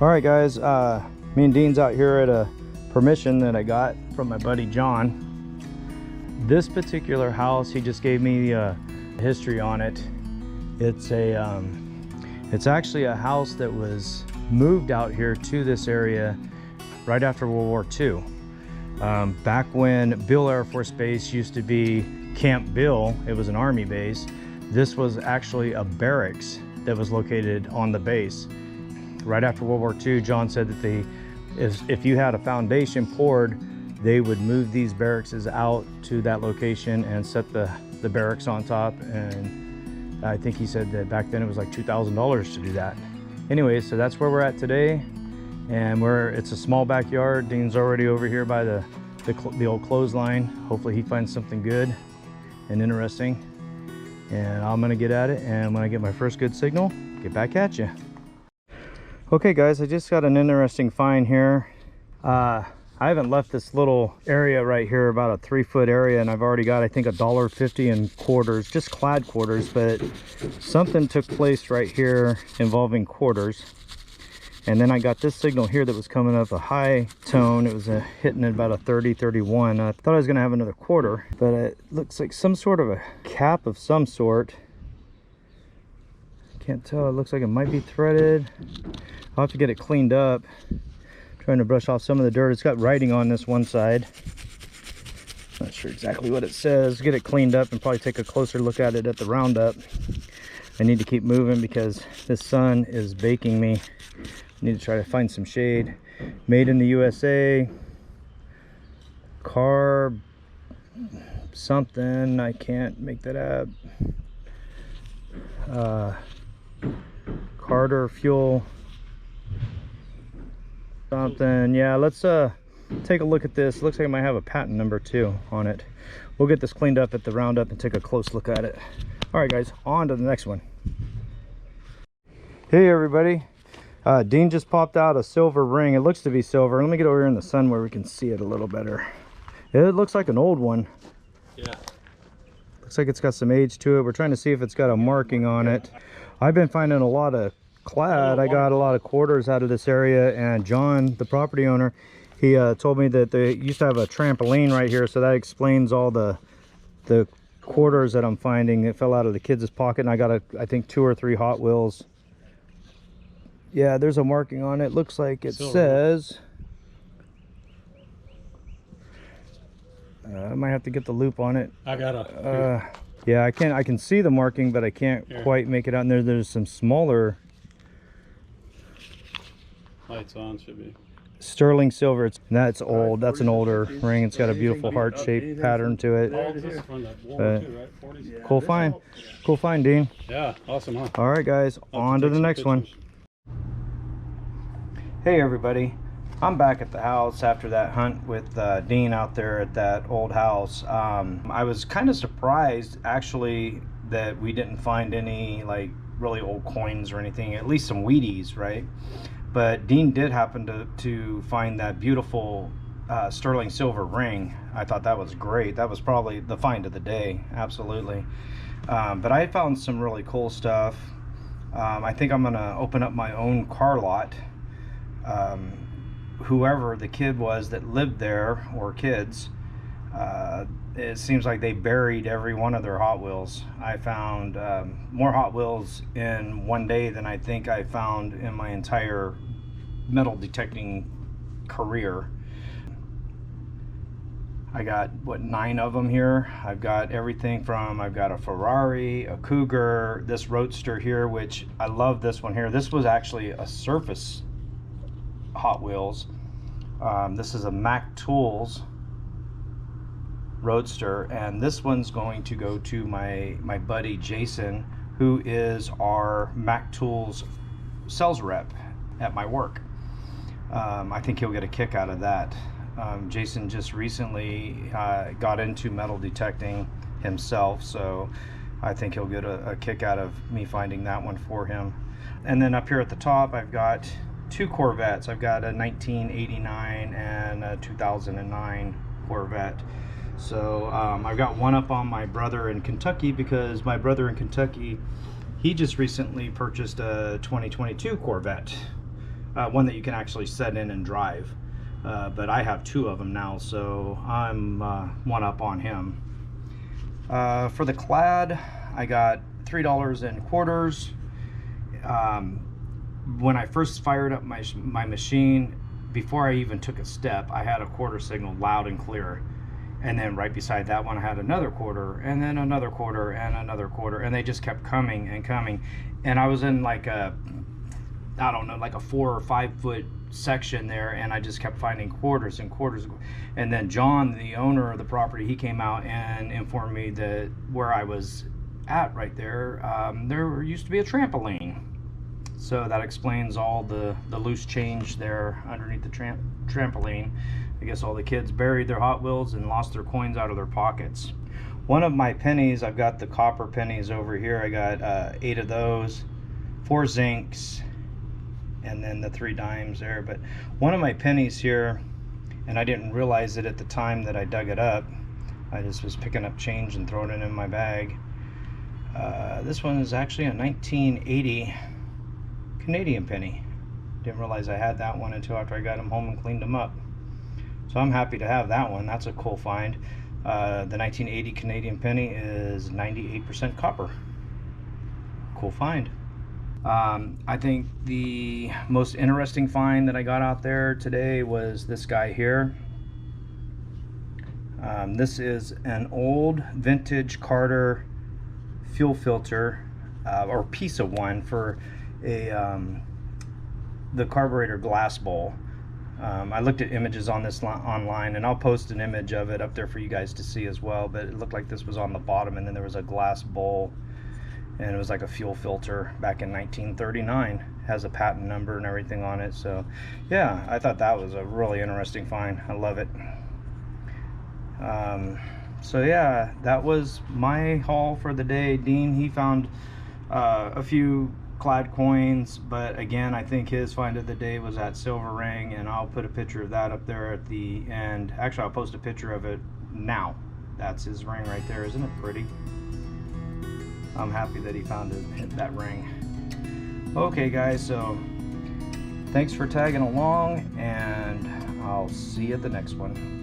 All right, guys, me and Dean's out here at a permission that I got from my buddy John. This particular house, he just gave me history on it. It's actually a house that was moved out here to this area right after World War II. Back when Bill Air Force Base used to be Camp Bill, it was an Army base. This was actually a barracks that was located on the base. Right after World War II, John said that if you had a foundation poured, they would move these barracks out to that location and set the barracks on top. And I think he said that back then it was like $2,000 to do that. Anyway, so that's where we're at today. And it's a small backyard. Dean's already over here by the old clothesline. Hopefully he finds something good and interesting. And I'm gonna get at it, and when I get my first good signal, get back at you. Okay guys, I just got an interesting find here. I haven't left this little area right here, about a 3-foot area, and I've already got, I think, $1.50 in quarters, just clad quarters, but something took place right here involving quarters. And then I got this signal here that was coming up a high tone. It was hitting at about a 30, 31. I thought I was gonna have another quarter, but it looks like some sort of a cap of some sort. Can't tell, it looks like it might be threaded. I'll have to get it cleaned up. Trying to brush off some of the dirt. It's got writing on this one side. Not sure exactly what it says. Get it cleaned up and probably take a closer look at it at the roundup. I need to keep moving because this sun is baking me. I need to try to find some shade. Made in the USA. Carb something, I can't make that up. Carter fuel something. Yeah, let's take a look at this. Looks like it might have a patent number too on it. We'll get this cleaned up at the roundup and take a close look at it. All right guys, on to the next one. Hey everybody, Dean just popped out a silver ring. It looks to be silver. Let me get over here in the sun where we can see it a little better. It looks like an old one. Yeah, looks like it's got some age to it. We're trying to see if it's got a marking on it. I've been finding a lot of clad. I got a lot of quarters out of this area, and John, the property owner, he told me that they used to have a trampoline right here, so that explains all the quarters that I'm finding. It fell out of the kids' pocket, and I got I think 2 or 3 Hot Wheels. Yeah, there's a marking on it. Looks like it says I might have to get the loop on it. I gotta yeah, I can see the marking, but I can't quite make it out. And there's some smaller lights on, should be sterling silver. That's old. That's an older ring. It's got a beautiful heart-shaped pattern to it. Cool find. Cool find, Dean. Yeah, awesome, huh? All right, guys, on to the next one. Hey, everybody. I'm back at the house after that hunt with Dean out there at that old house. I was kind of surprised, actually, that we didn't find any, like, really old coins or anything, at least some Wheaties, right? But Dean did happen to find that beautiful sterling silver ring. I thought that was great. That was probably the find of the day, absolutely. But I found some really cool stuff. I think I'm gonna open up my own car lot. Whoever the kid was that lived there, or kids, it seems like they buried every one of their Hot Wheels. I found more Hot Wheels in one day than I think I found in my entire metal detecting career. I got, what, 9 of them here. I've got everything from, I've got a Ferrari, a Cougar, this Roadster here, which I love this one here. This was actually a surface Hot Wheels. This is a Mac Tools Roadster, and this one's going to go to my buddy Jason, who is our Mac Tools sales rep at my work. I think he'll get a kick out of that. Jason just recently got into metal detecting himself, so I think he'll get a kick out of me finding that one for him. And then up here at the top, I've got 2 Corvettes. I've got a 1989 and a 2009 Corvette. So I've got one up on my brother in Kentucky, because my brother in Kentucky, He just recently purchased a 2022 Corvette, one that you can actually set in and drive. But I have 2 of them now, so I'm one up on him. For the clad, I got $3 in quarters. When I first fired up my machine, before I even took a step, I had a quarter signal loud and clear. And then right beside that one, I had another quarter, and then another quarter, and another quarter, and they just kept coming and coming. And I was in like a, I don't know, like a 4 or 5 foot section there, and I just kept finding quarters and quarters. And then John, the owner of the property, he came out and informed me that where I was at right there, there used to be a trampoline. So that explains all the loose change there underneath the trampoline. I guess all the kids buried their Hot Wheels and lost their coins out of their pockets. One of my pennies, I've got the copper pennies over here. I got 8 of those, 4 zincs, and then the 3 dimes there. But one of my pennies here, and I didn't realize it at the time that I dug it up. I just was picking up change and throwing it in my bag. This one is actually a 1980 Canadian penny. Didn't realize I had that one until after I got them home and cleaned them up. So I'm happy to have that one. That's a cool find. The 1980 Canadian penny is 98% copper. Cool find. I think the most interesting find that I got out there today was this guy here. This is an old vintage Carter fuel filter, or piece of one for the carburetor glass bowl. I looked at images on this online, and I'll post an image of it up there for you guys to see as well, but it looked like this was on the bottom, and then there was a glass bowl, and it was like a fuel filter back in 1939. Has a patent number and everything on it. So yeah, I thought that was a really interesting find. I love it. So yeah, that was my haul for the day. Dean, he found a few clad coins, but again, I think his find of the day was that silver ring, and I'll put a picture of that up there at the end. Actually, I'll post a picture of it now. That's his ring right there. Isn't it pretty? I'm happy that he found that ring. Okay guys, so thanks for tagging along, and I'll see you at the next one.